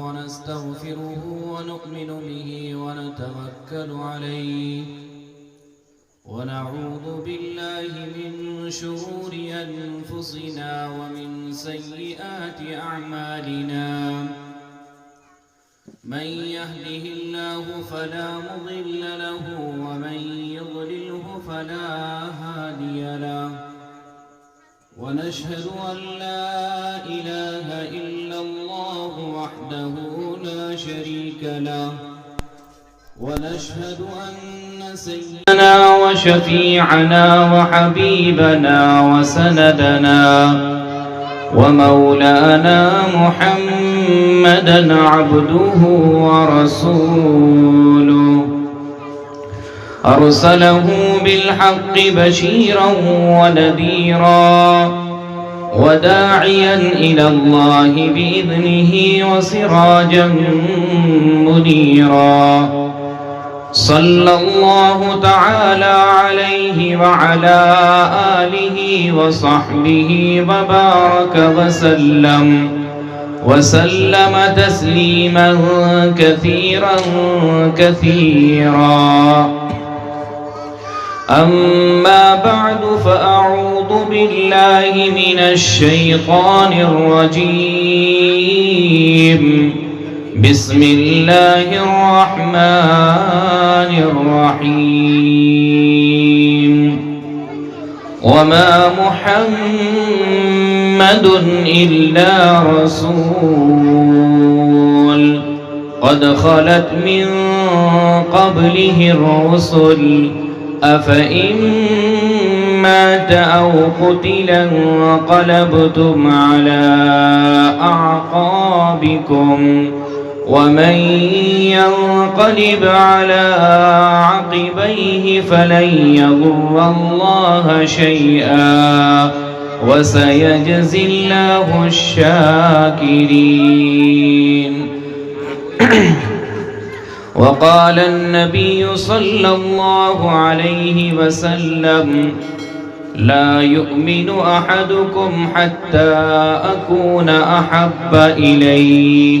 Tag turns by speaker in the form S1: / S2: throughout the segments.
S1: ونستغفره ونؤمن به ونتوكل عليه ونعوذ بالله من شرور أنفسنا ومن سيئات أعمالنا من يهده الله فلا مضل له ومن يضلله فلا هادي له ونشهد أن لا إله إلا الله وحده لا شريك له ونشهد أن سيدنا وشفيعنا وحبيبنا وسندنا ومولانا محمدا عبده ورسوله أرسله بالحق بشيرا ونذيرا وداعيا إلى الله بإذنه وسراجا منيرا صلى الله تعالى عليه وعلى آله وصحبه وبارك وسلم تسليما كثيرا كثيرا. أما بعد فأعوذ بالله من الشيطان الرجيم. بسم الله الرحمن الرحيم. وما محمد إلا رسول قد خلت من قبله الرسل أفإن مات أو قتل انقلبتم على أعقابكم ومن ينقلب على عقبيه فلن يضر الله شيئا وسيجزي الله الشاكرين. وقال النبي صلى الله عليه وسلم لا يؤمن أحدكم حتى أكون أحب إليه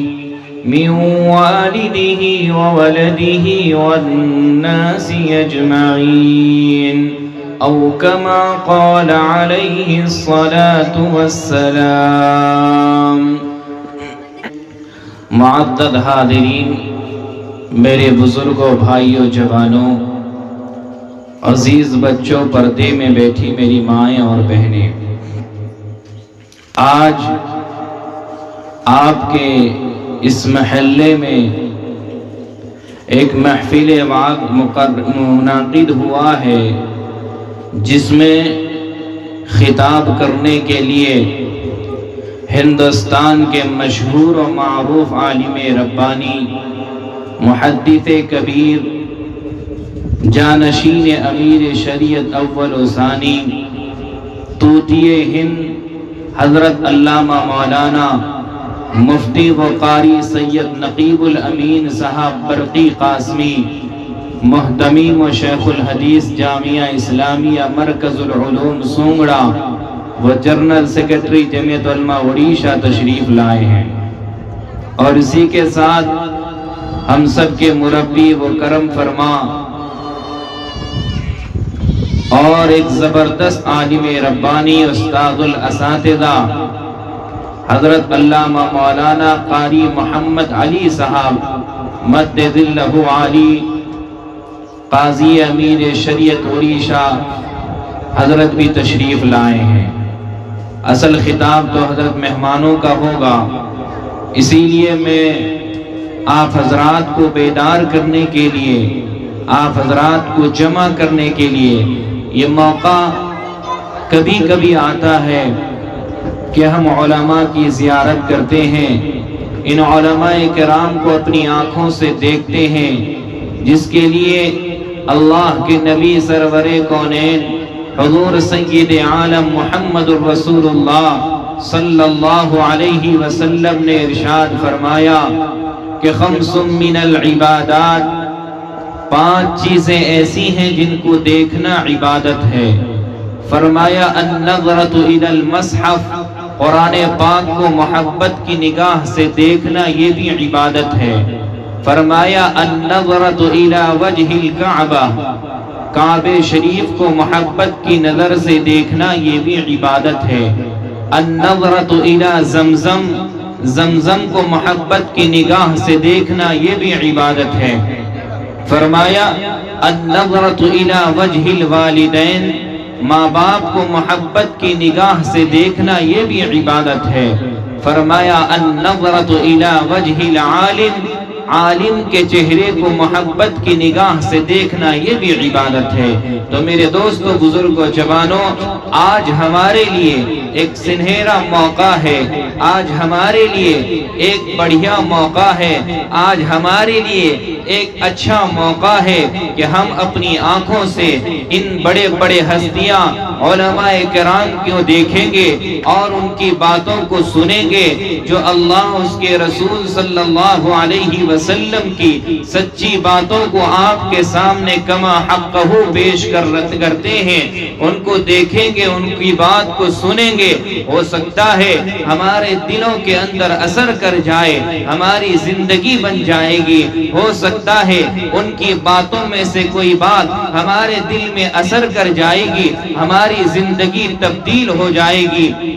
S1: من والده وولده والناس أجمعين أو كما قال عليه الصلاة والسلام. معدد حاضرین، میرے بزرگوں، بھائیوں، جوانوں، عزیز بچوں، پردے میں بیٹھی میری مائیں اور بہنیں، آج آپ کے اس محلے میں ایک محفل وعظ منعقد ہوا ہے جس میں خطاب کرنے کے لیے ہندوستان کے مشہور و معروف عالم ربانی، محدث کبیر، جانشین امیر شریعت اول و ثانی، طوطی ہند حضرت علامہ مولانا مفتی و قاری سید نقیب الامین صاحب برقی قاسمی، محتمیم و شیخ الحدیث جامعہ اسلامیہ مرکز العلوم سونگڑا و جنرل سیکرٹری جمعیت علماء اڑیسہ تشریف لائے ہیں، اور اسی کے ساتھ ہم سب کے مربی و کرم فرما اور ایک زبردست عالم ربانی، استاد الاساتذہ حضرت علامہ مولانا قاری محمد علی صاحب مد ظلہ عالی، قاضی امیر شریعت اڑیسہ حضرت بھی تشریف لائے ہیں. اصل خطاب تو حضرت مہمانوں کا ہوگا، اسی لیے میں آپ حضرات کو بیدار کرنے کے لیے، آپ حضرات کو جمع کرنے کے لیے، یہ موقع کبھی کبھی آتا ہے کہ ہم علماء کی زیارت کرتے ہیں، ان علماء کرام کو اپنی آنکھوں سے دیکھتے ہیں جس کے لیے اللہ کے نبی سرور کونین حضور سید عالم محمد الرسول اللہ صلی اللہ علیہ وسلم نے ارشاد فرمایا کہ خمس من العبادات، 5 چیزیں ایسی ہیں جن کو دیکھنا عبادت ہے. فرمایا النظرۃ الی المصحف، قرآن پاک کو محبت کی نگاہ سے دیکھنا یہ بھی عبادت ہے۔ فرمایا النظرۃ الی وجہ الکعبہ، کعبہ شریف کو محبت کی نظر سے دیکھنا یہ بھی عبادت ہے۔ النظرۃ الی زمزم، زمزم کو محبت کی نگاہ سے دیکھنا یہ بھی عبادت ہے۔ فرمایا النظرۃ الی وجہ الوالدین، ماں باپ کو محبت کی نگاہ سے دیکھنا یہ بھی عبادت ہے۔ فرمایا النظرۃ الی وجہ العالم، عالم کے چہرے کو محبت کی نگاہ سے دیکھنا یہ بھی عبادت ہے۔ تو میرے دوستو، بزرگوں، جوانوں، آج ہمارے لیے ایک سنہرا موقع ہے، آج ہمارے لیے ایک بڑھیا موقع ہے، آج ہمارے لیے ایک اچھا موقع ہے کہ ہم اپنی آنکھوں سے ان بڑے بڑے ہستیاں علماء کرام کو دیکھیں گے اور ان کی باتوں کو سنیں گے جو اللہ اس کے رسول صلی اللہ علیہ وسلم کی سچی باتوں کو آپ کے سامنے کما حقہ پیش کرتے ہیں۔ ان کو دیکھیں گے، ان کی بات کو سنیں گے، ہو سکتا ہے ہمارے دلوں کے اندر اثر کر جائے، ہماری زندگی بن جائے گی۔ ہو سکتا ہے ان کی باتوں میں سے کوئی بات ہمارے دل میں اثر کر جائے گی، ہماری زندگی تبدیل ہو جائے گی،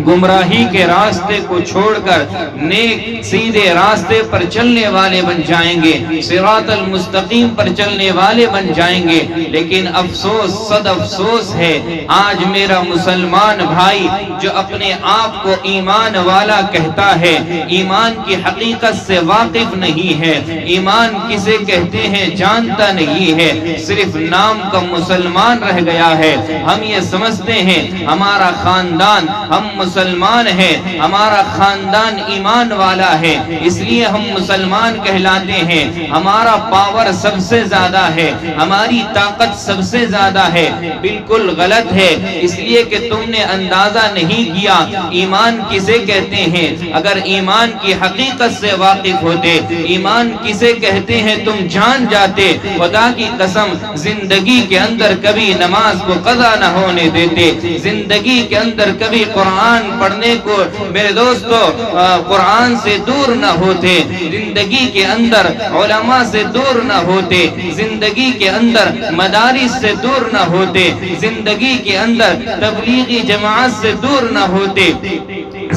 S1: گمراہی کے راستے کو چھوڑ کر نیک سیدھے راستے پر چلنے والے بن جائیں گے، صراط المستقیم پر چلنے والے بن جائیں گے۔ لیکن افسوس، صد افسوس ہے، آج میرا مسلمان بھائی جو اپنے آپ کو ایمان والا کہتا ہے، ایمان کی حقیقت سے واقف نہیں ہے، ایمان کسے کہتے ہیں جانتا نہیں ہے، صرف نام کا مسلمان رہ گیا ہے۔ ہم یہ سمجھتے ہیں ہمارا خاندان، ہم مسلمان ہیں، ہمارا خاندان ایمان والا ہے، اس لیے ہم مسلمان کہلاتے ہیں، ہمارا پاور سب سے زیادہ ہے، ہماری طاقت سب سے زیادہ ہے۔ بالکل غلط ہے، اس لیے کہ تم نے اندازہ نہیں کیا ایمان کسے کہتے ہیں۔ اگر ایمان کی حقیقت سے واقف ہوتے، ایمان کسے کہتے ہیں تم جان جاتے، خدا کی قسم زندگی کے اندر کبھی نماز کو قضا نہ ہونے دیتے، زندگی کے اندر کبھی قرآن پڑھنے کو میرے دوستو قرآن سے دور نہ ہوتے، زندگی کے اندر علماء سے دور نہ ہوتے، زندگی کے اندر مدارس سے دور نہ ہوتے، زندگی کے اندر تبلیغی جماعت سے دور نہ ہوتے،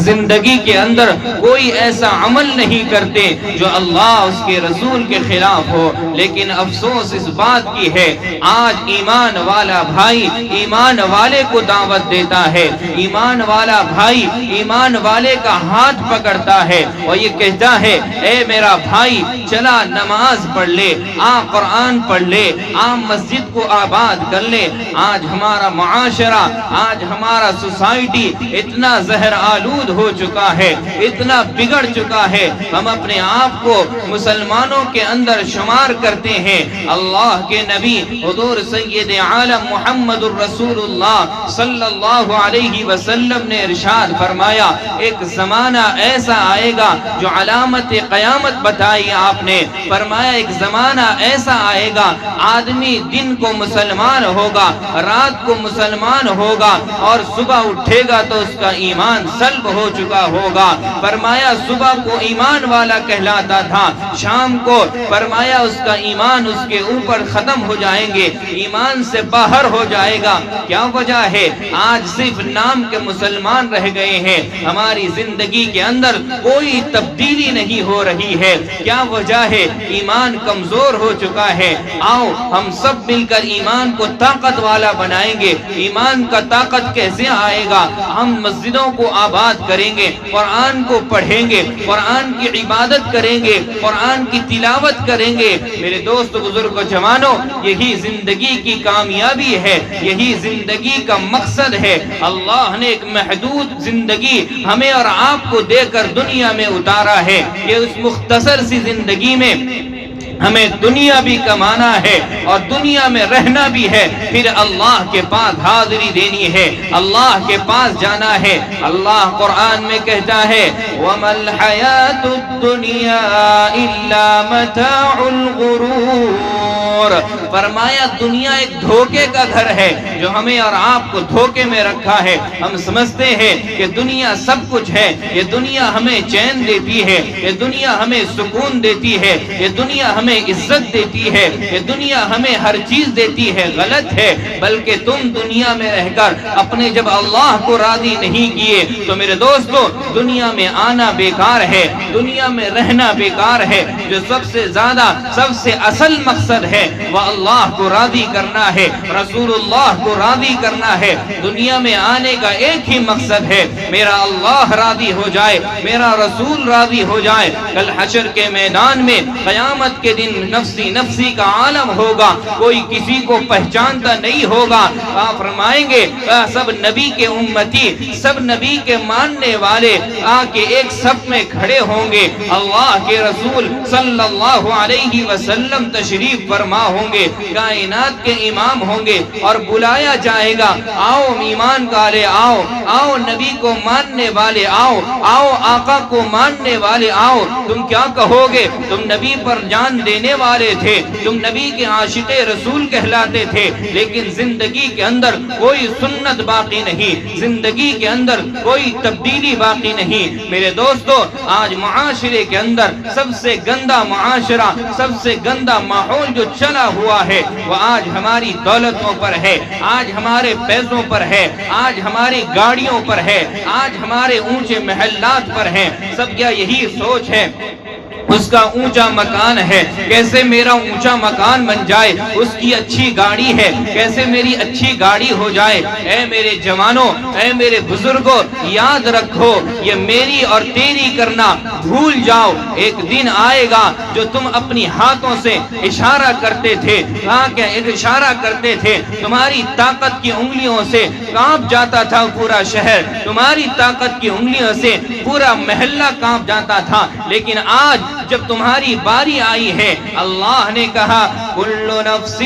S1: زندگی کے اندر کوئی ایسا عمل نہیں کرتے جو اللہ اس کے رسول کے خلاف ہو۔ لیکن افسوس اس بات کی ہے، آج ایمان والا بھائی ایمان والے کو دعوت دیتا ہے، ایمان والا بھائی ایمان والے کا ہاتھ پکڑتا ہے اور یہ کہتا ہے اے میرا بھائی چلا نماز پڑھ لے، آ قرآن پڑھ لے، آ مسجد کو آباد کر لے۔ آج ہمارا معاشرہ، آج ہمارا سوسائٹی اتنا زہر آلود ہو چکا ہے، اتنا بگڑ چکا ہے، ہم اپنے آپ کو مسلمانوں کے اندر شمار کرتے ہیں۔ اللہ کے نبی حضور سید عالم محمد الرسول اللہ صلی اللہ علیہ وسلم نے ارشاد فرمایا ایک زمانہ ایسا آئے گا جو علامت قیامت بتائی آپ نے، فرمایا ایک زمانہ ایسا آئے گا آدمی دن کو مسلمان ہوگا، رات کو مسلمان ہوگا اور صبح اٹھے گا تو اس کا ایمان سلب ہو چکا ہوگا۔ فرمایا صبح کو ایمان والا کہلاتا تھا، شام کو فرمایا اس کا ایمان اس کے اوپر ختم ہو جائیں گے، ایمان سے باہر ہو جائے گا۔ کیا وجہ ہے؟ آج صرف نام کے مسلمان رہ گئے ہیں، ہماری زندگی کے اندر کوئی تبدیلی نہیں ہو رہی ہے۔ کیا وجہ ہے؟ ایمان کمزور ہو چکا ہے۔ آؤ ہم سب مل کر ایمان کو طاقت والا بنائیں گے۔ ایمان کا طاقت کیسے آئے گا؟ ہم مسجدوں کو آباد کریں گے، قرآن کو پڑھیں گے، قرآن کی عبادت کریں گے، قرآن کی تلاوت کریں گے۔ میرے دوست بزرگ و جوانوں، یہی زندگی کی کامیابی ہے، یہی زندگی کا مقصد ہے۔ اللہ نے ایک محدود زندگی ہمیں اور آپ کو دے کر دنیا میں اتارا ہے کہ اس مختصر سی زندگی میں ہمیں دنیا بھی کمانا ہے اور دنیا میں رہنا بھی ہے، پھر اللہ کے پاس حاضری دینی ہے، اللہ کے پاس جانا ہے۔ اللہ قرآن میں کہتا ہے وَمَا الْحَيَاةُ الدُّنْيَا إِلَّا مَتَاعُ الْغُرُورِ، فرمایا دنیا ایک دھوکے کا گھر ہے جو ہمیں اور آپ کو دھوکے میں رکھا ہے۔ ہم سمجھتے ہیں کہ دنیا سب کچھ ہے، یہ دنیا ہمیں چین دیتی ہے، یہ دنیا ہمیں سکون دیتی ہے، یہ دنیا ہمیں عزت دیتی ہے، یہ دنیا ہمیں ہر چیز دیتی ہے۔ غلط ہے، بلکہ تم دنیا میں رہ کر اپنے جب اللہ کو راضی نہیں کیے تو میرے دوستو دنیا میں آنا بیکار ہے، دنیا میں رہنا بیکار ہے۔ جو سب سے زیادہ سب سے اصل مقصد ہے وہ اللہ کو راضی کرنا ہے، رسول اللہ کو راضی کرنا ہے۔ دنیا میں آنے کا ایک ہی مقصد ہے، میرا اللہ راضی ہو جائے، میرا رسول راضی ہو جائے۔ کل حشر کے میدان میں قیامت کے دن نفسی نفسی کا عالم ہوگا، کوئی کسی کو پہچانتا نہیں ہوگا۔ آپ فرمائیں گے سب نبی کے امتی، سب نبی کے ماننے والے آ کے ایک صف میں کھڑے ہوں گے، اللہ کے رسول صلی اللہ علیہ وسلم تشریف فرما ہوں گے، کائنات کے امام ہوں گے، اور بلایا جائے گا آؤ ایمان والے آؤ، آؤ نبی کو ماننے والے آؤ، آؤ آقا کو ماننے والے آؤ۔ تم کیا کہو گے؟ تم نبی پر جان دینے والے تھے، تم نبی کے عاشق رسول کہلاتے تھے، لیکن زندگی کے اندر کوئی سنت باقی نہیں، زندگی کے اندر کوئی تبدیلی باقی نہیں۔ میرے دوستو آج معاشرے کے اندر سب سے گندا معاشرہ، سب سے گندا ماحول جو چلا ہوا ہے وہ آج ہماری دولتوں پر ہے، آج ہمارے پیسوں پر ہے، آج ہماری گاڑیوں پر ہے، آج ہمارے اونچے محلات پر ہیں۔ سب کیا یہی سوچ ہے؟ اس کا اونچا مکان ہے، کیسے میرا اونچا مکان بن جائے، اس کی اچھی گاڑی ہے، کیسے میری اچھی گاڑی ہو جائے۔ اے میرے جوانوں، اے میرے بزرگوں، یاد رکھو یہ میری اور تیری کرنا بھول جاؤ۔ ایک دن آئے گا جو تم اپنی ہاتھوں سے اشارہ کرتے تھے، کہاں کیا ایک اشارہ کرتے تھے، تمہاری طاقت کی انگلیوں سے کانپ جاتا تھا پورا شہر، تمہاری طاقت کی انگلیوں سے پورا محلہ کانپ جاتا تھا، لیکن آج جب تمہاری باری آئی ہے اللہ نے کہا کل نفس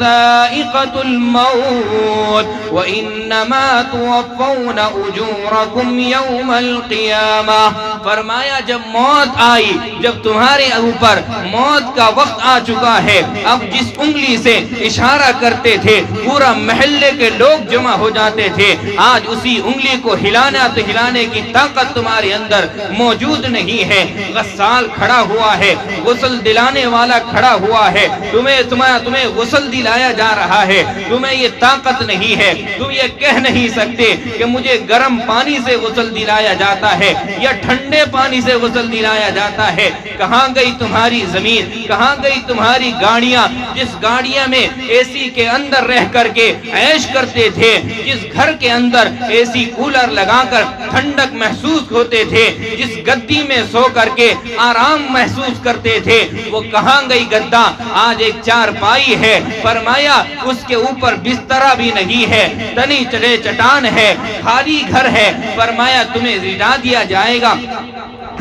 S1: ذائقۃ الموت وانما توفون اجورکم یوم القیامہ، فرمایا جب موت آئی، جب تمہارے اوپر موت کا وقت آ چکا ہے، اب جس انگلی سے اشارہ کرتے تھے پورا محلے کے لوگ جمع ہو جاتے تھے، آج اسی انگلی کو ہلانے کی طاقت تمہارے اندر موجود نہیں ہے۔ غسال کھڑا ہوا ہے، غسل دلانے والا کھڑا ہوا ہے، تمہیں غسل دلایا جا رہا ہے، تمہیں یہ طاقت نہیں ہے، تم یہ کہہ نہیں سکتے کہ مجھے گرم پانی سے غسل دلایا جاتا ہے یا ٹھنڈے پانی سے غسل دلایا جاتا ہے۔ کہاں گئی تمہاری زمین، کہاں گئی تمہاری گاڑیاں، جس گاڑیاں میں اے سی کے اندر رہ کر کے عیش کرتے تھے، جس گھر کے اندر اے سی کولر لگا کر ٹھنڈک محسوس ہوتے تھے، جس گدی میں سو کر کے آرام محسوس کرتے تھے، وہ کہاں گئی گدا؟ آج ایک چارپائی ہے، فرمایا اس کے اوپر بسترا بھی نہیں ہے، تنی چلے چٹان ہے، خالی گھر ہے، فرمایا تمہیں لٹا دیا جائے گا،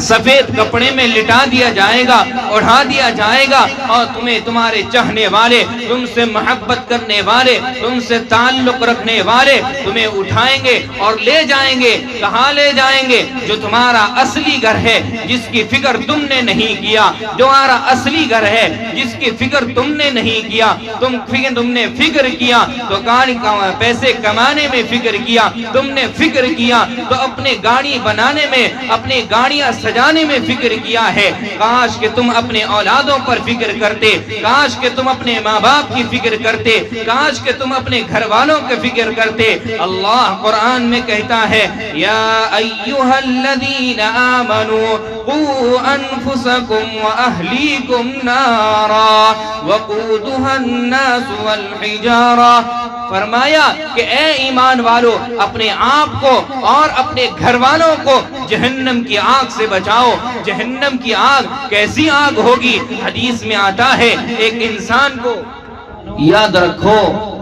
S1: سفید کپڑے میں لٹا دیا جائے گا، اڑھا دیا جائے گا، اور تمہیں تمہارے چاہنے والے، تم سے محبت کرنے والے، تم سے تعلق رکھنے والے تمہیں اٹھائیں گے اور لے جائیں گے۔ کہاں لے جائیں گے؟ جو تمہارا اصلی گھر ہے، جس کی فکر تم نے نہیں کیا، جو تمہارا اصلی گھر ہے جس کی فکر تم نے نہیں کیا، تم نے فکر کیا تو پیسے کمانے میں فکر کیا، تم نے فکر کیا تو اپنے گاڑی بنانے میں، اپنی گاڑیاں سجانے میں فکر کیا ہے۔ کاش کہ تم اپنے اولادوں پر فکر کرتے، کاش کہ تم اپنے ماں باپ کی فکر کرتے، کاش کہ تم اپنے گھر والوں کی فکر کرتے۔ اللہ قرآن میں کہتا ہے یا ایھا الذین آمنوا قوا انفسکم واہلیکم نارا وقودھا الناس والحجارہ، فرمایا کہ اے ایمان والو اپنے آپ کو اور اپنے گھر والوں کو جہنم کی آگ سے بچاؤ۔ جہنم کی آگ کیسی آگ ہوگی؟ حدیث میں آتا ہے ایک انسان کو یاد رکھو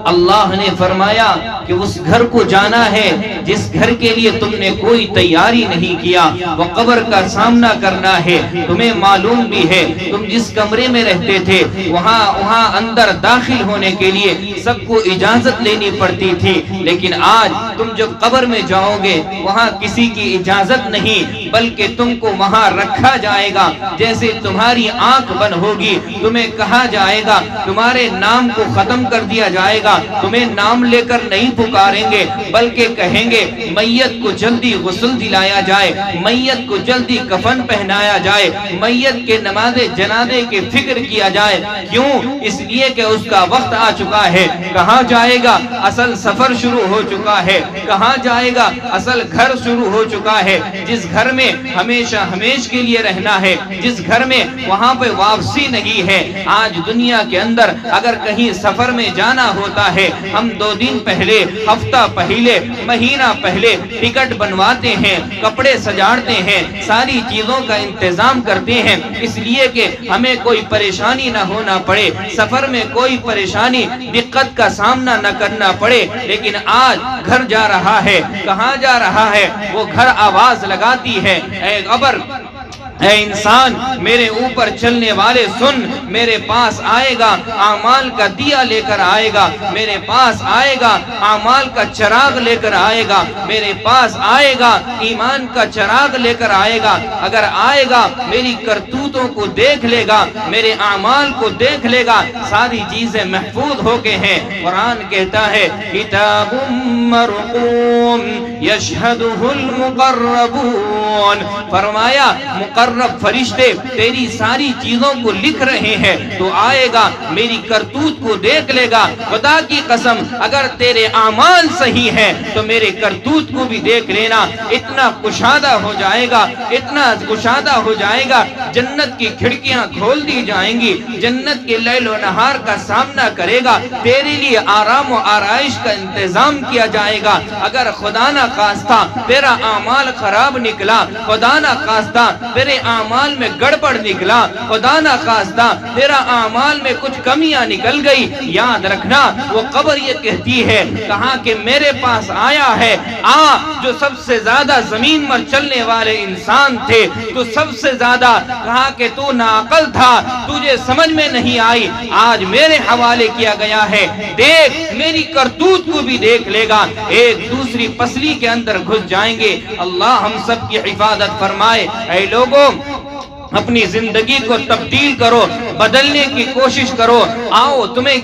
S1: اللہ نے فرمایا کہ اس گھر کو جانا ہے جس گھر کے لیے تم نے کوئی تیاری نہیں کیا، وہ قبر کا سامنا کرنا ہے۔ تمہیں معلوم بھی ہے تم جس کمرے میں رہتے تھے وہاں اندر داخل ہونے کے لیے سب کو اجازت لینی پڑتی تھی، لیکن آج تم جب قبر میں جاؤ گے وہاں کسی کی اجازت نہیں، بلکہ تم کو وہاں رکھا جائے گا جیسے تمہاری آنکھ بند ہوگی، تمہیں کہا جائے گا، تمہارے نام کو ختم کر دیا جائے گا، تمہیں نام لے کر نہیں پکاریں گے بلکہ کہیں گے میت کو جلدی غسل دلایا جائے، میت کو جلدی کفن پہنایا جائے، میت کے نماز جنازے کی فکر کیا جائے۔ کیوں؟ اس لیے کہ اس کا وقت آ چکا ہے۔ کہاں جائے گا؟ اصل سفر شروع ہو چکا ہے۔ کہاں جائے گا؟ اصل گھر شروع ہو چکا ہے، جس گھر میں ہمیشہ ہمیش کے لیے رہنا ہے، جس گھر میں وہاں پہ واپسی نہیں ہے۔ آج دنیا کے اندر اگر کہیں سفر میں جانا ہوتا ہے، ہم 2 دن پہلے، ہفتہ پہلے، مہینہ پہلے ٹکٹ بنواتے ہیں، کپڑے سجاڑتے ہیں، ساری چیزوں کا انتظام کرتے ہیں، اس لیے کہ ہمیں کوئی پریشانی نہ ہونا پڑے، سفر میں کوئی پریشانی دقت کا سامنا نہ کرنا پڑے۔ لیکن آج گھر جا رہا ہے، کہاں جا رہا ہے؟ وہ گھر آواز لگاتی ہے، اے قبر، اے انسان، میرے اوپر چلنے والے سن، میرے پاس آئے گا، اعمال کا دیا لے کر آئے گا، میرے پاس آئے گا، اعمال کا چراغ لے کر آئے گا، میرے پاس آئے گا، ایمان کا چراغ لے کر آئے گا۔ اگر آئے گا میری کرتوتوں کو دیکھ لے گا، میرے اعمال کو دیکھ لے گا، ساری چیزیں محفوظ ہو کے ہیں۔ قرآن کہتا ہے کتاب مرقوم یشہدہ المقربون، فرمایا مقرب فرشتے تیری ساری چیزوں کو لکھ رہے ہیں، تو آئے گا میری کرتوت کو دیکھ لے گا۔ خدا کی قسم اگر تیرے اعمال صحیح ہیں تو میرے کرتوت کو بھی دیکھ لینا۔ اتنا کشادہ ہو جائے گا، اتنا کشادہ ہو جائے گا، جنت کی کھڑکیاں کھول دی جائیں گی، جنت کے لیل و نہار کا سامنا کرے گا، تیرے لیے آرام و آرائش کا انتظام کیا جائے گا۔ اگر خدا نہ خواستہ تیرا اعمال خراب نکلا، خدا نہ خواستہ تیرے اعمال میں گڑبڑ نکلا، خدا نہ خواستہ تیرا اعمال میں کچھ کمیاں نکل گئی، یاد رکھنا وہ قبر یہ کہتی ہے، کہا کہ میرے پاس آیا ہے، جو سب سے زیادہ زمین پر چلنے والے انسان تھے، تو سب سے زیادہ کہا کہ تو ناعقل تھا، تجھے سمجھ میں نہیں آئی، آج میرے حوالے کیا گیا ہے، دیکھ میری کرتوت کو بھی دیکھ لے گا، ایک دوسری پسلی کے اندر گھس جائیں گے۔ اللہ ہم سب کی حفاظت فرمائے۔ اے لوگوں، اپنی زندگی کو تبدیل کرو، بدلنے کی کوشش کرو۔ آؤ، تمہیں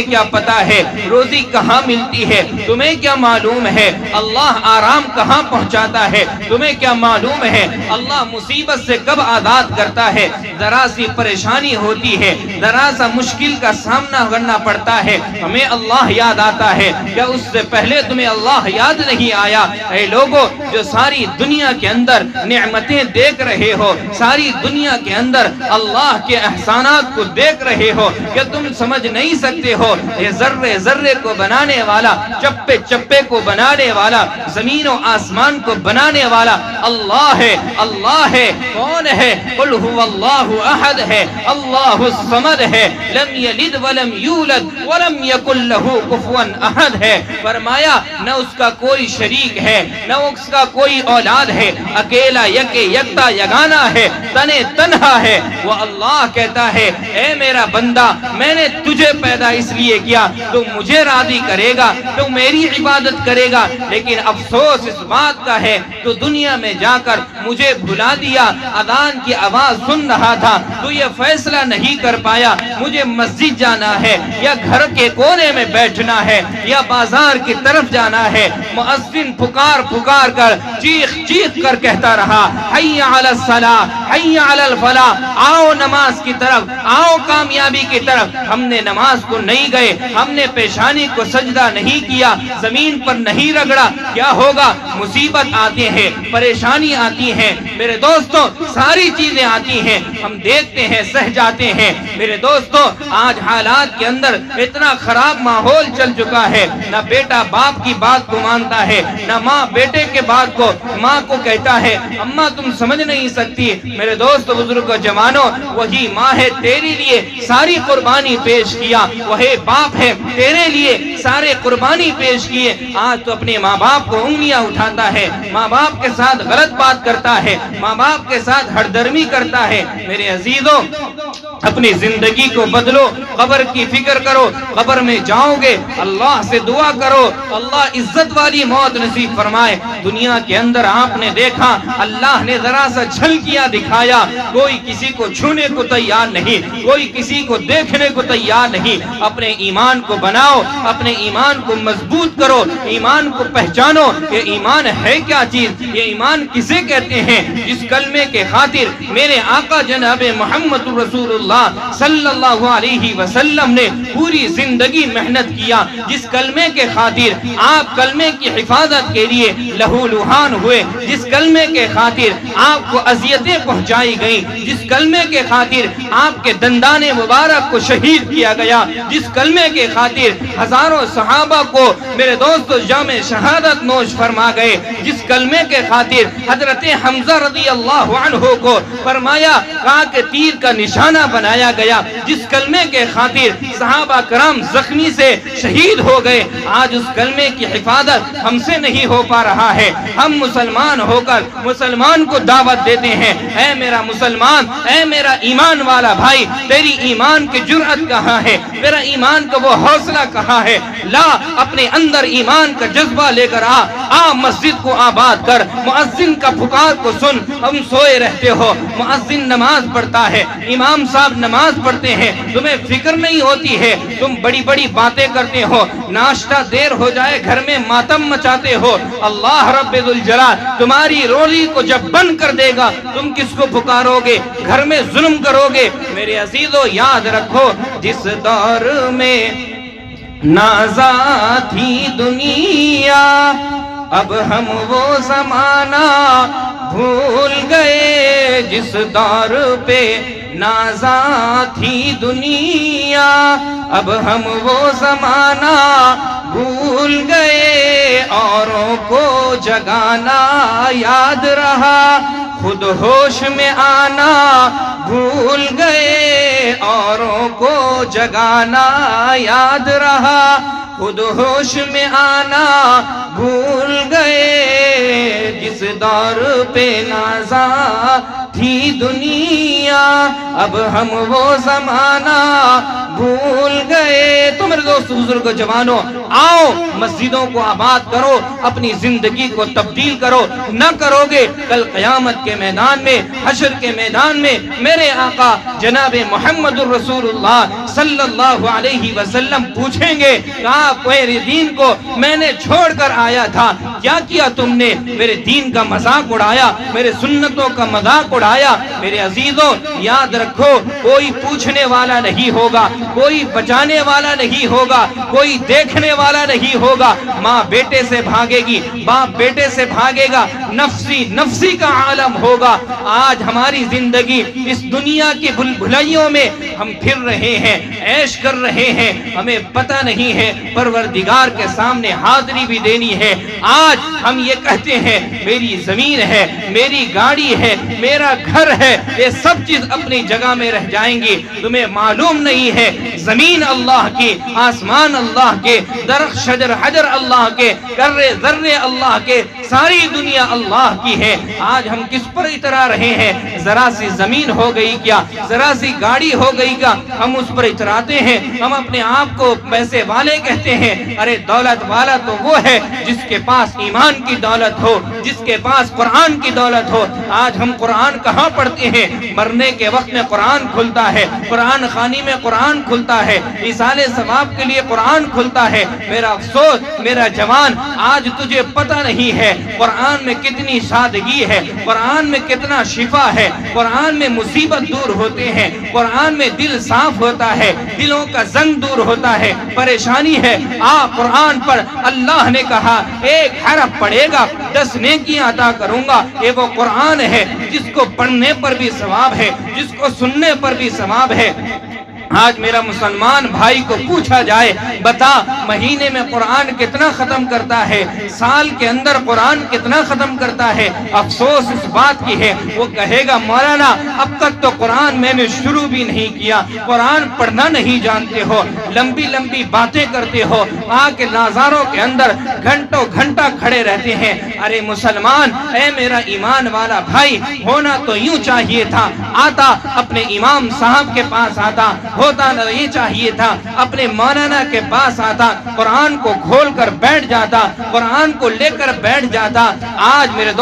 S1: کیا پتا ہے روزی کہاں ملتی ہے؟ تمہیں کیا معلوم ہے اللہ آرام کہاں پہنچاتا ہے؟ تمہیں کیا معلوم ہے اللہ مصیبت سے کب آزاد کرتا ہے؟ ذرا سی پریشانی ہوتی ہے، ذرا سا مشکل کا سامنا کرنا پڑتا ہے، ہمیں اللہ یاد آتا ہے، کیا اس سے پہلے تمہیں اللہ یاد نہیں آیا؟ اے لوگوں جو ساری دنیا کے اندر نعمتیں دیکھ رہے ہو، ساری دنیا کے اندر اللہ کے احسانات کو دیکھ رہے ہو، کہ تم سمجھ نہیں سکتے ہو یہ ذرے ذرے کو بنانے والا، چپے چپے کو بنانے والا، زمین و آسمان کو بنانے والا اللہ ہے۔ اللہ ہے، کون ہے؟ قل هو اللہ احد ہے، اللہ الصمد ہے، لم یلد ولم یولد ولم یکن له کفوا احد ہے۔ فرمایا نہ اس کا کوئی شریک ہے، نہ اس کا کوئی اولاد ہے، اکیلا یکتا یگانا ہے، تنے تنہا ہے۔ وہ اللہ کہتا ہے اے میرا بندہ، میں نے تجھے پیدا اس لیے کیا تو مجھے راضی کرے گا، تو میری عبادت کرے گا، لیکن افسوس اس بات کا ہے تو دنیا میں جا کر مجھے بھلا دیا، اذان کی آواز سن رہا تھا تو یہ فیصلہ نہیں کر پایا مجھے مسجد جانا ہے یا گھر کے کونے میں بیٹھنا ہے یا بازار کی طرف جانا ہے۔ مؤذن پکار پکار کر چیخ چیخ کر کہتا رہا حی علی الصلاۃ حی علی الفلاح، آؤ نماز کی طرف، آؤ کامیابی کی طرف۔ ہم نے نماز کو نہیں گئے، ہم نے پیشانی کو سجدہ نہیں کیا، زمین پر نہیں رگڑا، کیا ہوگا؟ مصیبت آتے ہیں، پریشانی آتی ہیں، میرے دوستوں ساری چیزیں آتی ہیں، ہم دیکھتے ہیں سہ جاتے ہیں۔ میرے دوستو آج حالات کے اندر اتنا خراب ماحول چل چکا ہے، نہ بیٹا باپ کی بات کو مانتا ہے، نہ ماں بیٹے کے بات کو، ماں کو کہتا ہے اماں تم سمجھ نہیں سکتی۔ میرے دوست بزرگ و جوانوں، وہی ماں ہے تیرے لیے ساری قربانی پیش کیا، وہی باپ ہے تیرے لیے سارے قربانی پیش کیے، آج تو اپنے ماں باپ کو انگلیاں اٹھاتا ہے، ماں باپ کے ساتھ غلط بات کرتا ہے، ماں باپ کے ساتھ ہردرمی کرتا ہے۔ میرے عزیزوں اپنی زندگی کو بدلو، قبر کی فکر کرو، قبر میں جاؤ گے اللہ سے دعا کرو اللہ عزت والی موت نصیب فرمائے۔ دنیا کے اندر آپ نے دیکھا اللہ نے ذرا سا جھلکیاں دکھایا، کوئی کسی کو چھونے کو تیار نہیں، کوئی کسی کو دیکھنے کو تیار نہیں۔ اپنے ایمان کو بناؤ، اپنے ایمان کو مضبوط کرو، ایمان کو پہچانو کہ ایمان ہے کیا چیز، یہ ایمان کسے کہتے ہیں؟ جس کلمے کے خاطر میرے آقا جناب محمد رسول اللہ صلی اللہ علیہ وسلم نے پوری زندگی محنت کیا، جس کلمے کے خاطر آپ کلمے کی حفاظت کے لیے لہو لہان ہوئے، جس کلمے کے خاطر آپ کو اذیتیں پہنچائی گئیں، جس کلمے کے خاطر آپ کے دندان مبارک کو شہید کیا گیا، جس کلمے کے خاطر ہزاروں صحابہ کو میرے دوست جام شہادت نوش فرما گئے، جس کلمے کے خاطر حضرت حمزہ رضی اللہ عنہ کو فرمایا کہا کہ تیر کا نشانہ بنایا گیا، جس کلمے کے خاطر صحابہ کرام زخمی سے شہید ہو گئے، آج اس کلمے کی حفاظت ہم سے نہیں ہو پا رہا ہے۔ ہم مسلمان ہو کر مسلمان کو دعوت دیتے ہیں، اے میرا مسلمان، اے میرا ایمان والا بھائی، تیری ایمان کی جرأت کہاں ہے؟ میرا ایمان کا وہ حوصلہ کہاں ہے؟ لا اپنے اندر ایمان کا جذبہ لے کر آ مسجد کو آباد کر، مؤذن کا پکار کو سن۔ ہم سوئے رہتے ہو، مؤذن نماز پڑھتا ہے، امام صاحب نماز پڑھتے ہیں، تمہیں فکر نہیں ہوتی ہے، تم بڑی بڑی باتیں کرتے ہو، ناشتہ دیر ہو جائے گھر میں ماتم مچاتے ہو۔ اللہ رب ذوالجلال تمہاری روزی کو جب بند کر دے گا تم کس کو پکارو گے؟ گھر میں ظلم کرو گے۔ میرے عزیزو یاد رکھو جس دور میں نازا تھی دنیا اب ہم وہ زمانہ بھول گئے، جس دور پہ نازا تھی دنیا اب ہم وہ زمانہ بھول گئے، اوروں کو جگانا یاد رہا خود ہوش میں آنا بھول گئے، اوروں کو جگانا یاد رہا خود ہوش میں آنا بھول گئے، جس دور پہ نازا تھی دنیا اب ہم وہ زمانہ بھول گئے۔ تو میرے دوست بزرگ جوانوں، آؤ مسجدوں کو آباد کرو، اپنی زندگی کو تبدیل کرو، نہ کرو گے کل قیامت کے میدان میں، حشر کے میدان میں میرے آقا جناب محمد الرسول اللہ صلی اللہ علیہ وسلم پوچھیں گے کہ آپ میرے دین کو میں نے چھوڑ کر آیا تھا، کیا کیا تم نے؟ میرے دین کا مذاق اڑایا، میرے سنتوں کا مذاق اڑایا۔ میرے عزیزوں یاد رکھو کوئی پوچھنے والا نہیں ہوگا، کوئی بچانے والا نہیں ہوگا، کوئی دیکھنے والا نہیں ہوگا۔ ماں بیٹے سے بھاگے گی، باپ بیٹے سے بھاگے گا، نفسی نفسی کا عالم ہوگا۔ آج ہماری زندگی اس دنیا کی بھلائیوں میں ہم پھر رہے ہیں، عیش کر رہے ہیں، ہمیں پتہ نہیں ہے پروردگار کے سامنے حاضری بھی دینی ہے۔ آج ہم یہ کہتے ہیں میری زمین ہے، میری گاڑی ہے، میرا گھر ہے، یہ سب چیز اپنی جگہ میں رہ جائیں گی۔ تمہیں معلوم نہیں ہے زمین اللہ کی، آسمان اللہ کے، درخت شجر حجر اللہ کے، ذرے ذرے اللہ کے، ساری دنیا اللہ کی ہے۔ آج ہم کس پر اترا رہے ہیں؟ ذرا سی زمین ہو گئی کیا، ذرا سی گاڑی ہو گئی کیا، ہم اس پر اتراتے ہیں۔ ہم اپنے آپ کو پیسے والے کہتے ہیں، ارے دولت والا تو وہ ہے جس کے پاس ایمان کی دولت ہو، جس کے پاس قرآن کی دولت ہو۔ آج ہم قرآن کہاں پڑھتے ہیں؟ مرنے کے وقت میں قرآن کھلتا ہے، قرآن خوانی میں قرآن کھلتا ہے، ایصال ثواب کے لیے قرآن کھلتا ہے۔ میرا افسوس میرا جوان، آج تجھے پتہ نہیں ہے قرآن میں کتنی سادگی ہے، قرآن میں کتنا شفا ہے، قرآن میں مصیبت دور ہوتے ہیں، قرآن میں دل صاف ہوتا ہے، دلوں کا زنگ دور ہوتا ہے، پریشانی ہے قرآن پر۔ اللہ نے کہا ایک حرف پڑھے گا 10 نیکیاں عطا کروں گا۔ یہ وہ قرآن ہے جس کو پڑھنے پر بھی ثواب ہے، جس کو سننے پر بھی ثواب ہے۔ آج میرا مسلمان بھائی کو پوچھا جائے بتا مہینے میں قرآن کتنا ختم کرتا ہے، سال کے اندر قرآن کتنا ختم کرتا ہے، افسوس اس بات کی ہے وہ کہے گا مولانا اب تک تو قرآن میں نے شروع بھی نہیں کیا، قرآن پڑھنا نہیں جانتے ہو، لمبی لمبی باتیں کرتے ہو، آ کے نظاروں کے اندر گھنٹوں گھنٹہ کھڑے رہتے ہیں۔ ارے مسلمان، اے میرا ایمان والا بھائی، ہونا تو یوں چاہیے تھا، آتا اپنے امام صاحب کے پاس آتا، ہوتا نہ یہ چاہیے تھا اپنے مولانا کے پاس آتا، قرآن کو کھول کر بیٹھ جاتا، قرآن کو لے کر بیٹھ جاتا۔ آج میرے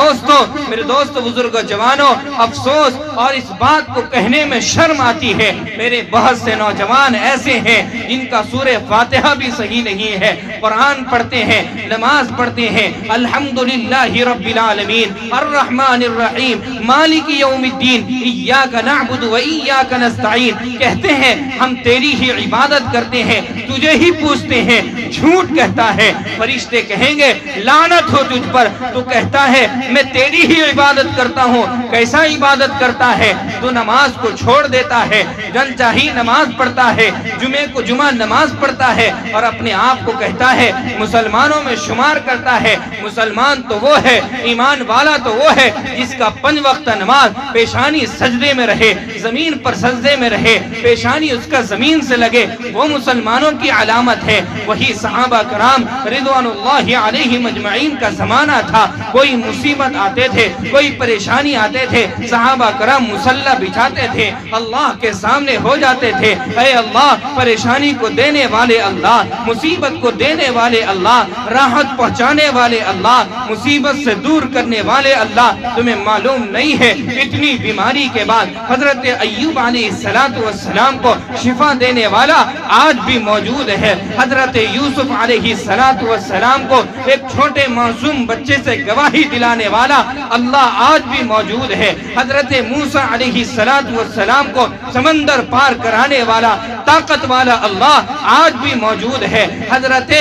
S1: دوستو بزرگوں جوانوں، افسوس اور اس بات کو کہنے میں شرم آتی ہے، میرے بہت سے نوجوان ایسے ہیں جن کا سورہ فاتحہ بھی صحیح نہیں ہے، قرآن پڑھتے ہیں، نماز پڑھتے ہیں، الحمدللہ رب العالمین الرحمن الرحیم مالک یوم الدین ایاک نعبد و ایاک نستعین، کہتے ہیں ہم تیری ہی عبادت کرتے ہیں، تجھے ہی پوچھتے ہیں، جھوٹ کہتا ہے۔ فرشتے کہیں گے لعنت ہو تجھ پر، تو کہتا ہے میں تیری ہی عبادت کرتا ہوں۔ کیسا عبادت کرتا ہے؟ تو نماز کو چھوڑ دیتا ہے، جل چاہی نماز پڑھتا ہے، جمعے کو جمعہ نماز پڑھتا ہے اور اپنے آپ کو کہتا ہے مسلمانوں میں شمار کرتا ہے۔ مسلمان تو وہ ہے، ایمان والا تو وہ ہے جس کا 5 وقت نماز پیشانی سجدے میں رہے، زمین پر سجدے میں رہے، پیشانی اس کا زمین سے لگے، وہ مسلمانوں کی علامت ہے۔ وہی صحابہ کرام رضوان اللہ علیہم اجمعین کا زمانہ تھا، کوئی مصیبت آتے تھے، کوئی پریشانی آتے تھے، صحابہ کرام مصلی بچھاتے تھے، اللہ کے سامنے ہو جاتے تھے، اے اللہ پریشانی کو دینے والے اللہ، مصیبت کو دینے والے اللہ، راحت پہنچانے والے اللہ، مصیبت سے دور کرنے والے اللہ۔ تمہیں معلوم نہیں ہے اتنی بیماری کے بعد حضرت ایوب علیہ السلام کو شفا دینے والا آج بھی موجود ہے، حضرت یوسف علیہ السلام کو ایک چھوٹے معصوم بچے سے گواہی دلانے والا اللہ آج بھی موجود ہے، حضرت موسیٰ علیہ السلام کو سمندر پار کرانے والا طاقت والا اللہ آج بھی موجود ہے، حضرت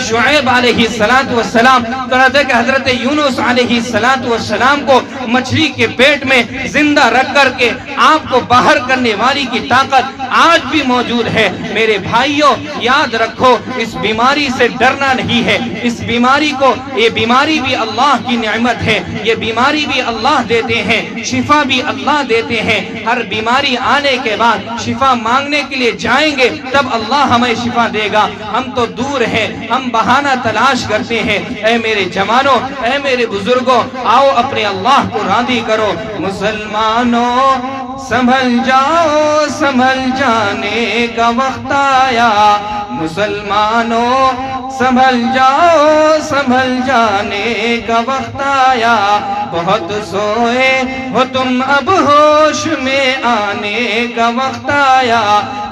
S1: شعیب علیہ السلام حضرت یونس علیہ السلام کو مچھلی کے پیٹ میں زندہ رکھ کر کے آپ کو باہر کرنے والی کی طاقت آج بھی موجود ہے۔ میرے بھائیوں یاد رکھو اس بیماری سے ڈرنا نہیں ہے، اس بیماری کو، یہ بیماری بھی اللہ کی نعمت ہے، یہ بیماری بھی اللہ دیتے ہیں، شفا بھی اللہ دیتے ہیں۔ ہر بیماری آنے کے بعد شفا مانگنے کے لیے جائیں گے تب اللہ ہمیں شفا دے گا، ہم تو دور ہیں، ہم بہانہ تلاش کرتے ہیں۔ اے میرے جوانوں، اے میرے بزرگوں، آؤ اپنے اللہ کو راضی کرو۔ مسلمانوں سنبھل جاؤ، سنبھل جانے کا وقت آیا، مسلمانوں سنبھل جاؤ، سنبھل جانے کا وقت آیا، بہت سوئے ہو تم اب ہوش میں آنے کا وقت آیا،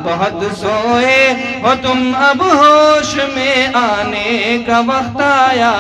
S1: بہت سوئے ہو تم اب ہوش میں آنے کا وقت آیا۔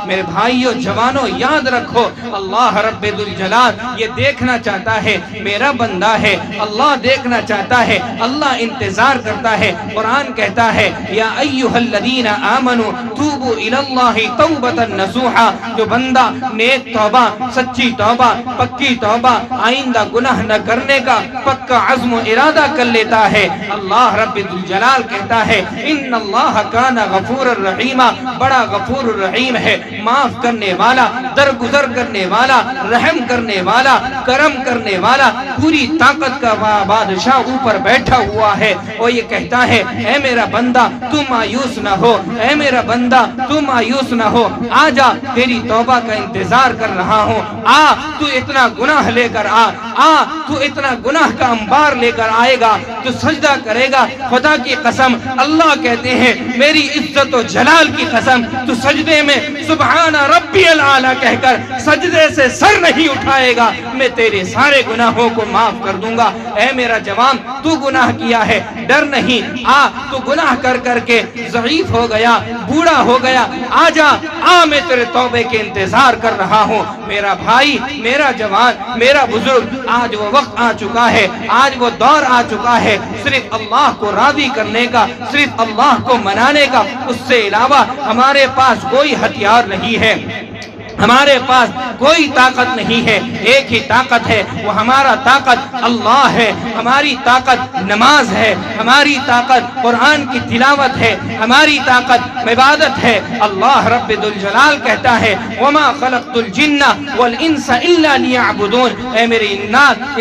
S1: میرے بھائیوں جوانوں یاد رکھو اللہ رب الجلال یہ دیکھنا چاہتا ہے، میرا بندہ ہے، اللہ دیکھنا چاہتا ہے، اللہ انتظار کرتا ہے۔ قرآن کہتا ہے یا ایھا الذین آمنوا توبوا الی اللہ توبۃ نصوحا، جو بندہ نیک توبہ، سچی توبہ، پکی توبہ، آئندہ گناہ نہ کرنے کا پکا عزم و ارادہ کر لیتا ہے، اللہ رب الجلال کہتا ہے ان اللہ کان غفور الرحیم، بڑا غفور الرحیم ہے، معاف کرنے والا، درگزر کرنے والا، رحم کرنے والا، کرم کرنے والا، پوری طاقت کا بادشاہ اوپر بیٹھا ہوا ہے۔ وہ یہ کہتا ہے اے میرا بندہ تو مایوس نہ ہو، اے میرا بندہ تو مایوس نہ ہو، آ جا تیری توبہ کا انتظار کر رہا ہوں، آ تو اتنا گناہ لے کر آ تو اتنا گناہ کا انبار لے کر آئے گا، تو سجدہ کرے گا، خدا کی قسم اللہ کہتے ہیں میری عزت و جلال کی قسم تو سجدے میں سبحان ربی العالی کہہ کر سجدے سے سر نہیں اٹھائے گا، میں تیرے سارے گناہوں کو معاف کر دوں گا۔ اے میرا جوان تو گناہ کیا ہے، ڈر نہیں، آ تو گناہ کر کر کے ضعیف ہو گیا، بوڑھا ہو گیا، آ جا، آ میں تیرے توبے کے انتظار کر رہا ہوں۔ میرا بھائی، میرا جوان، میرا بزرگ، آج وہ وقت آ چکا ہے، آج وہ دور آ چکا ہے صرف اللہ کو راضی کرنے کا، صرف اللہ کو منانے کا، اس سے علاوہ ہمارے پاس کوئی ہتھیار نہیں ہے۔
S2: ہمارے پاس کوئی طاقت نہیں ہے، ایک ہی طاقت ہے، وہ ہمارا طاقت اللہ ہے، ہماری طاقت نماز ہے، ہماری طاقت قرآن کی تلاوت ہے، ہماری طاقت عبادت ہے۔ اللہ رب ذوالجلال کہتا ہے وَمَا خَلَقْتُ الْجِنَّ وَالْإِنسَ إِلَّا لِيَعْبُدُونَ، اے میرے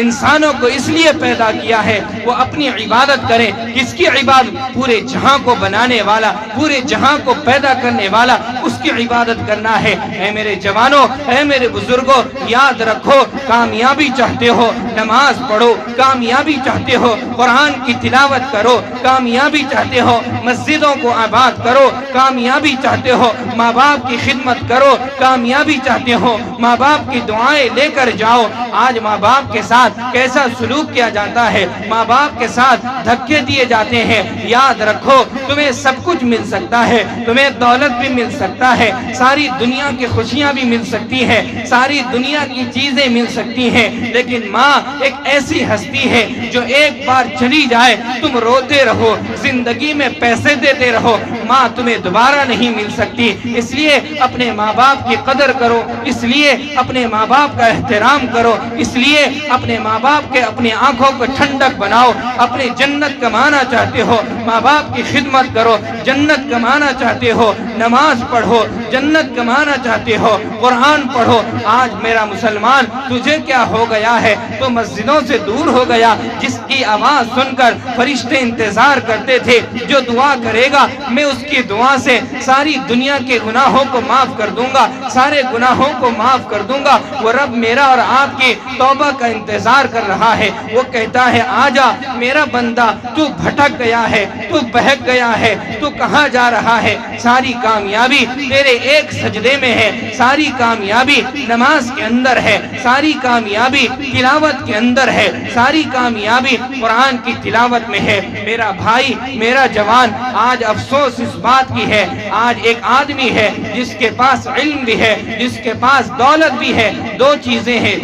S2: انسانوں کو اس لیے پیدا کیا ہے وہ اپنی عبادت کریں۔ کس کی عبادت؟ پورے جہاں کو بنانے والا، پورے جہاں کو پیدا کرنے والا، اس کی عبادت کرنا ہے۔ اے میرے جوانوں، اے میرے بزرگوں، یاد رکھو، کامیابی چاہتے ہو نماز پڑھو، کامیابی چاہتے ہو قرآن کی تلاوت کرو، کامیابی چاہتے ہو مسجدوں کو آباد کرو، کامیابی چاہتے ہو ماں باپ کی خدمت کرو، کامیابی چاہتے ہو ماں باپ کی دعائیں لے کر جاؤ۔ آج ماں باپ کے ساتھ کیسا سلوک کیا جاتا ہے، ماں باپ کے ساتھ دھکے دیے جاتے ہیں۔ یاد رکھو، تمہیں سب کچھ مل سکتا ہے، تمہیں دولت بھی مل سکتا ہے، ساری دنیا کی خوشیاں بھی مل سکتی ہے، ساری دنیا کی چیزیں مل سکتی ہیں، لیکن ماں ایک ایسی ہستی ہے جو ایک بار چلی جائے تم روتے رہو، زندگی میں پیسے دیتے رہو، ماں تمہیں دوبارہ نہیں مل سکتی۔ اس لیے اپنے ماں باپ کی قدر کرو، اس لیے اپنے ماں باپ کا احترام کرو، اس لیے اپنے ماں باپ کے اپنی آنکھوں کو ٹھنڈک بناؤ۔ اپنی جنت کمانا چاہتے ہو ماں باپ کی خدمت کرو، جنت کمانا چاہتے ہو نماز پڑھو، جنت کمانا چاہتے ہو قرآن پڑھو۔ آج میرا مسلمان تجھے کیا ہو گیا ہے؟ تو مسجدوں سے دور ہو گیا، جس کی آواز سن کر فرشتے انتظار کرتے تھے جو دعا کرے گا میں اس کی دعا سے ساری دنیا کے گناہوں کو معاف کر دوں گا، سارے گناہوں کو معاف کر دوں گا۔ وہ رب میرا اور آپ کی توبہ کا انتظار کر رہا ہے۔ وہ کہتا ہے آجا میرا بندہ، تو بھٹک گیا ہے، تو بہک گیا ہے، تو کہاں جا رہا ہے؟ ساری کامیابی تیرے ایک سجدے میں ہے، ساری کامیابی نماز کے اندر ہے، ساری کامیابی تلاوت کے اندر ہے، ساری کامیابی قرآن کی تلاوت میں ہے۔ میرا بھائی، میرا جوان، آج افسوس اس بات کی ہے، آج ایک آدمی ہے جس کے پاس علم بھی ہے، جس کے پاس دولت بھی ہے، دو چیزیں ہیں۔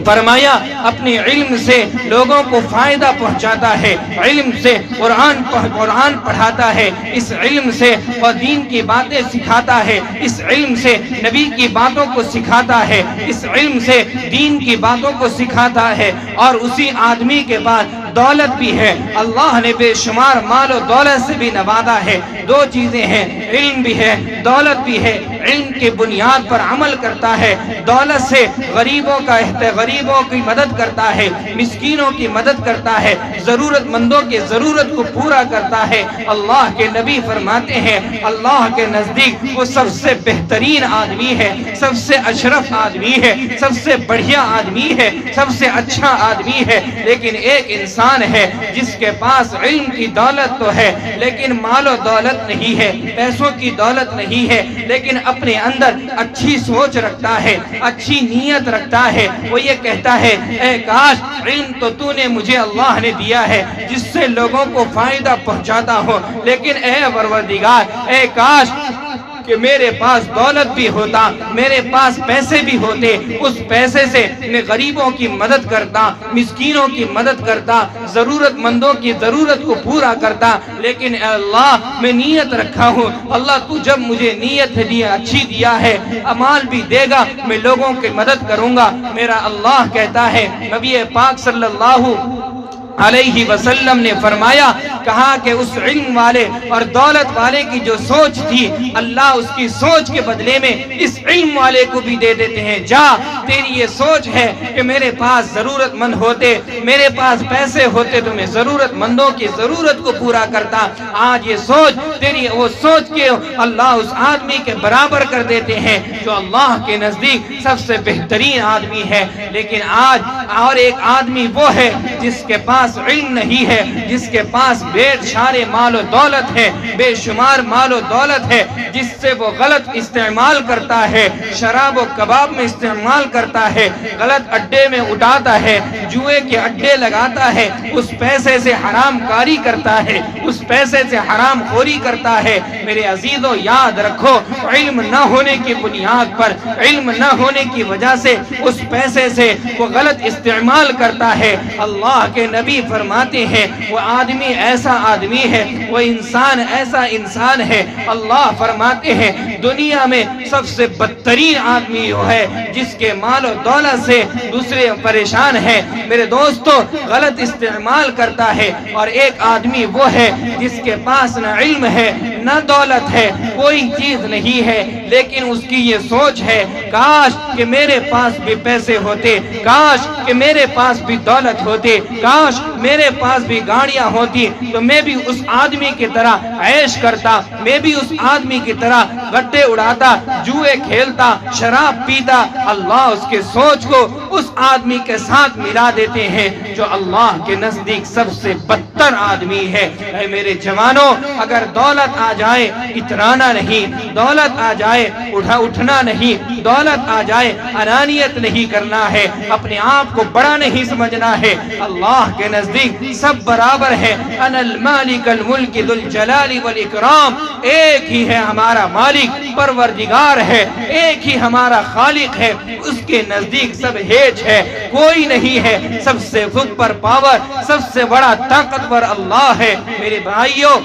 S2: فرمایا اپنے علم سے لوگوں کو فائدہ پہنچاتا ہے، علم سے قرآن پڑھاتا ہے، اس علم سے وہ دین کی باتیں سکھاتا ہے، اس علم سے نبی کی باتوں کو سکھاتا ہے، اس علم سے دین کی باتوں کو سکھاتا ہے، اور اسی آدمی کے بعد دولت بھی ہے، اللہ نے بے شمار مال و دولت سے بھی نوازا ہے۔ دو چیزیں ہیں، علم بھی ہے، دولت بھی ہے۔ علم کی بنیاد پر عمل کرتا ہے، دولت سے غریبوں کی مدد کرتا ہے، مسکینوں کی مدد کرتا ہے، ضرورت مندوں کی ضرورت کو پورا کرتا ہے۔ اللہ کے نبی فرماتے ہیں اللہ کے نزدیک وہ سب سے بہترین آدمی ہے، سب سے اشرف آدمی ہے، سب سے بڑھیا آدمی ہے، سب سے اچھا آدمی ہے۔ لیکن ایک انسان ہے جس کے پاس علم کی دولت تو ہے لیکن مال و دولت نہیں ہے، پیسوں کی دولت نہیں ہے، لیکن اپنے اندر اچھی سوچ رکھتا ہے، اچھی نیت رکھتا ہے۔ وہ یہ کہتا ہے اے کاش علم تو نے مجھے اللہ نے دیا ہے جس سے لوگوں کو فائدہ پہنچاتا ہو، لیکن اے پروردگار، اے کاش کہ میرے پاس دولت بھی ہوتا، میرے پاس پیسے بھی ہوتے، اس پیسے سے میں غریبوں کی مدد کرتا، مسکینوں کی مدد کرتا، ضرورت مندوں کی ضرورت کو پورا کرتا۔ لیکن اے اللہ میں نیت رکھا ہوں، اللہ تو جب مجھے نیت اچھی دیا ہے، امال بھی دے گا، میں لوگوں کی مدد کروں گا۔ میرا اللہ کہتا ہے، نبی پاک صلی اللہ علیہ وسلم نے فرمایا، کہا کہ اس علم والے اور دولت والے کی جو سوچ تھی، اللہ اس کی سوچ کے بدلے میں اس علم والے کو بھی دے دیتے ہیں۔ جا، تیری یہ سوچ ہے کہ میرے پاس ضرورت مند ہوتے، میرے پاس پیسے ہوتے تو میں ضرورت مندوں کی ضرورت کو پورا کرتا۔ آج یہ سوچ تیری وہ سوچ کے اللہ اس آدمی کے برابر کر دیتے ہیں جو اللہ کے نزدیک سب سے بہترین آدمی ہے۔ لیکن آج اور ایک آدمی وہ ہے جس کے پاس علم نہیں ہے، جس کے پاس بے شمار مال و دولت ہے، بے شمار مال و دولت ہے، جس سے وہ غلط استعمال کرتا ہے، شراب و کباب میں استعمال کرتا ہے، غلط اڈے میں اٹھاتا ہے، جوئے کے اڈے لگاتا ہے، اس پیسے سے حرام کاری کرتا ہے، اس پیسے سے حرام خوری کرتا ہے۔ میرے عزیزو یاد رکھو، علم نہ ہونے کی بنیاد پر، علم نہ ہونے کی وجہ سے اس پیسے سے وہ غلط استعمال کرتا ہے۔ اللہ کے نبی فرماتے ہیں وہ آدمی ایسا ایسا آدمی ہے، وہ انسان ایسا انسان ہے، اللہ فرماتے ہیں دنیا میں سب سے بدترین آدمی وہ ہے جس کے مال و دولت سے دوسرے پریشان ہیں۔ میرے دوستو، غلط استعمال کرتا ہے، اور ایک آدمی وہ ہے جس کے پاس نہ علم ہے نہ دولت ہے، کوئی چیز نہیں ہے، لیکن اس کی یہ سوچ ہے کاش کہ میرے پاس بھی پیسے ہوتے، کاش کہ میرے پاس بھی دولت ہوتے، کاش میرے پاس بھی گاڑیاں ہوتی تو میں بھی اس آدمی کی طرح عیش کرتا، میں بھی اس آدمی کی طرح گڈے اڑاتا، جوئے کھیلتا، شراب پیتا۔ اللہ اس کے سوچ کو اس آدمی کے ساتھ ملا دیتے ہیں جو اللہ کے نزدیک سب سے بدتر آدمی ہے۔ اے میرے جوانوں، اگر دولت آ جائے اترانا نہیں، دولت آ جائے اٹھنا نہیں، دولت آ جائے انانیت نہیں کرنا ہے، اپنے آپ کو بڑا نہیں سمجھنا ہے۔ اللہ کے نزدیک سب برابر ہے۔ انا المالک الملک ذو الجلال والاکرام، ایک ہی ہے ہمارا مالک، پروردگار ہے، ایک ہی ہمارا خالق ہے، اس کے نزدیک سب ہیچ ہے، کوئی نہیں ہے۔ سب سے سپر پاور، سب سے بڑا طاقتور اللہ ہے۔ میرے بھائیوں،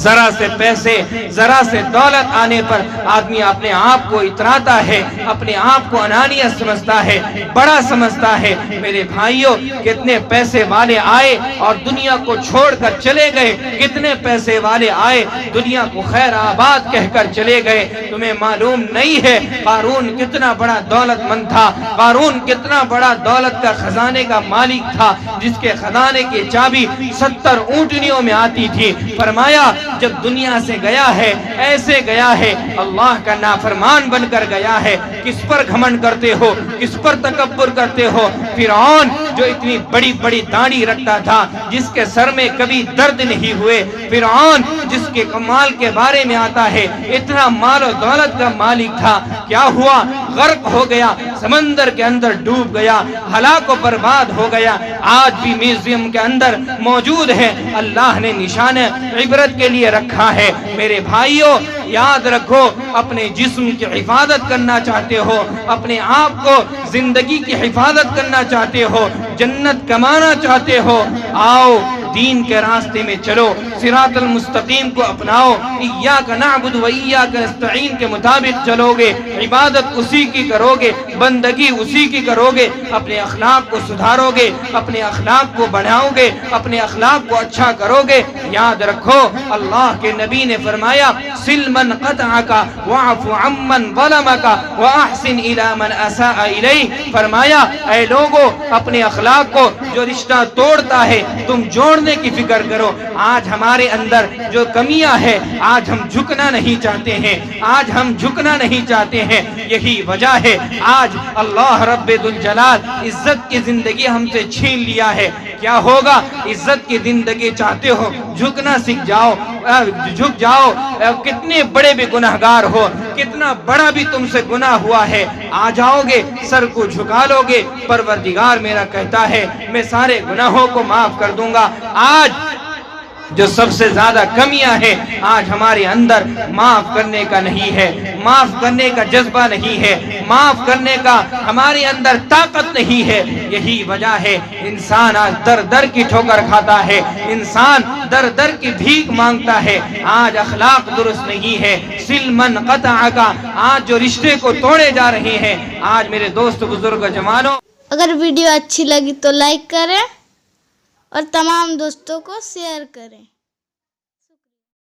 S2: ذرا سے پیسے، ذرا سے دولت آنے پر آدمی اپنے آپ کو اتراتا ہے، اپنے آپ کو انانیت سمجھتا ہے، بڑا سمجھتا ہے۔ میرے بھائیوں، کتنے پیسے والے آئے اور دنیا کو چھوڑ کر چلے گئے، کتنے پیسے والے آئے دنیا کو خیر آباد کہہ کر چلے گئے۔ تمہیں معلوم نہیں ہے قارون کتنا بڑا دولت مند تھا، قارون کتنا بڑا دولت کا خزانے کا مالک تھا، جس کے خزانے کی چابی 70 اونٹنیوں میں آتی تھی۔ فرمایا جب دنیا سے گیا ہے ایسے گیا ہے، اللہ کا نافرمان بن کر گیا ہے۔ کس پر گھمنڈ کرتے ہو، کس پر تکبر کرتے ہو؟ فرعون جو اتنی بڑی بڑی داڑھی رکھتا تھا، جس کے سر میں کبھی درد نہیں ہوئے، فرعون جس کے کمال کے بارے میں آتا ہے اتنا مال و دولت کا مالک تھا، کیا ہوا؟ غرق ہو گیا، سمندر کے اندر ڈوب گیا، ہلاک و برباد ہو گیا۔ آج بھی میوزیم کے اندر موجود ہے، اللہ نے نشان عبرت کے لیے رکھا ہے۔ میرے بھائیوں، یاد رکھو، اپنے جسم کی حفاظت کرنا چاہتے ہو، اپنے آپ کو زندگی کی حفاظت کرنا چاہتے ہو، جنت کمانا چاہتے ہو، آؤ دین کے راستے میں چلو، صراط المستقیم کو اپناؤ، ایاک نعبد و ایاک نستعین کے مطابق چلو گے، عبادت اسی کی کرو گے، بندگی اسی کی کرو گے، اپنے اخلاق کو سدھارو گے، اپنے اخلاق کو بڑھاؤ گے، اپنے اخلاق کو اچھا کرو گے۔ یاد رکھو، اللہ کے نبی نے فرمایا سل من قطعک واعف عمن ظلمک واحسن الی من اساء الیک۔ فرمایا اے لوگو، اپنے اخلاق کو جو رشتہ توڑتا ہے تم جوڑنے کی فکر کرو۔ آج ہمارے اندر جو کمیاں ہیں، آج ہم جھکنا نہیں چاہتے ہیں، آج ہم جھکنا نہیں چاہتے ہیں، یہی وجہ ہے آج اللہ رب الجلال عزت کی زندگی ہم سے چھین لیا ہے۔ کیا ہوگا؟ عزت کی زندگی چاہتے ہو، جھکنا سیکھ جاؤ، جھک جاؤ۔ کتنے بڑے بھی گناہگار ہو، کتنا بڑا بھی تم سے گناہ ہوا ہے، آ جاؤ گے، سر کو جھکا لو گے، پروردگار میرا کہتا ہے میں سارے گناہوں کو معاف کر دوں گا۔ آج جو سب سے زیادہ کمیاں ہیں، آج ہمارے اندر معاف کرنے کا نہیں ہے، معاف کرنے کا جذبہ نہیں ہے، معاف کرنے کا ہمارے اندر طاقت نہیں ہے۔ یہی وجہ ہے انسان آج در در کی ٹھوکر کھاتا ہے، انسان در در کی بھیک مانگتا ہے۔ آج اخلاق درست نہیں ہے۔ سل من قطعک، آج جو رشتے کو توڑے جا رہے ہیں۔ آج میرے دوست بزرگ جوانوں،
S3: اگر ویڈیو اچھی لگی تو لائک کریں اور تمام دوستوں کو شیئر کریں۔